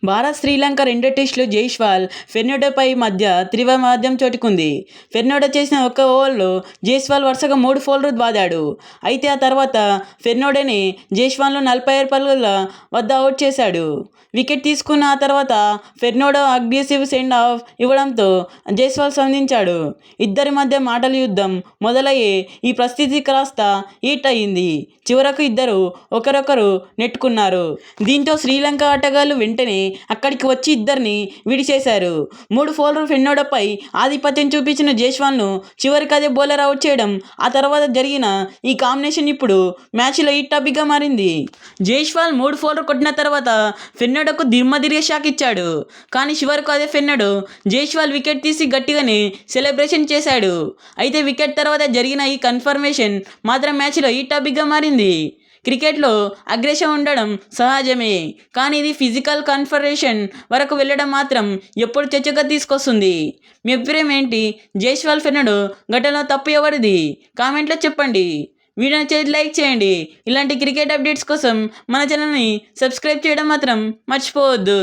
భారత్ శ్రీలంక రెండో టెస్టులో జైస్వాల్ ఫెర్నాండోపై మధ్య తీవ్ర వాదం చోటుకుంది. ఫెర్నాండో చేసిన ఒక్క ఓవర్లో జైస్వాల్ వరుసగా 3 ఫౌల్లు బాదాడు. అయితే ఆ తర్వాత ఫెర్నాండోని జైస్వాల్ను 46 పరుగుల వద్ద అవుట్ చేశాడు. వికెట్ తీసుకున్న ఆ తర్వాత ఫెర్నాండో అగ్రెసివ్ సెండ్ ఆఫ్ ఇవ్వడంతో జైస్వాల్ స్పందించాడు. ఇద్దరి మధ్య మాటల యుద్ధం మొదలయ్యి ఈ పరిస్థితి కాస్త హీట్ అయింది. చివరకు ఇద్దరు ఒకరొకరు నెట్టుకున్నారు. దీంతో శ్రీలంక ఆటగాళ్లు వెంటనే అక్కడికి వచ్చి ఇద్దరిని విడిచేశారు. 3 ఫౌల్లు ఫెర్నాండోపై ఆధిపత్యం చూపించిన జైస్వాల్ను చివరికి అదే బౌలర్ అవుట్ చేయడం, ఆ తర్వాత జరిగిన ఈ కాంబినేషన్ ఇప్పుడు మ్యాచ్లో హిట్ టాపిక్గా మారింది. జైస్వాల్ 3 ఫౌల్లు కొట్టిన తర్వాత ఫెర్నాండోకు దిమ్మదిరిగే షాక్ ఇచ్చాడు. కానీ చివరకు అదే ఫెర్నాండో జైస్వాల్ వికెట్ తీసి గట్టిగానే సెలబ్రేషన్ చేశాడు. అయితే వికెట్ తర్వాత జరిగిన ఈ కన్ఫర్మేషన్ మాత్రం మ్యాచ్లో హిట్ టాపిక్గా మారింది. క్రికెట్లో అగ్రెషన్ ఉండడం సహజమే, కానీ ఇది ఫిజికల్ కన్ఫర్మేషన్ వరకు వెళ్ళడం మాత్రం ఎప్పుడు చర్చగా తీసుకొస్తుంది. మీ అభిప్రాయం ఏంటి? జైస్వాల్ ఫెర్నాండో ఘటనలో తప్పు ఎవరిది? కామెంట్లో చెప్పండి. వీడియో నచ్చితే లైక్ చేయండి. ఇలాంటి క్రికెట్ అప్డేట్స్ కోసం మన ఛానల్ని సబ్స్క్రైబ్ చేయడం మాత్రం మర్చిపోవద్దు.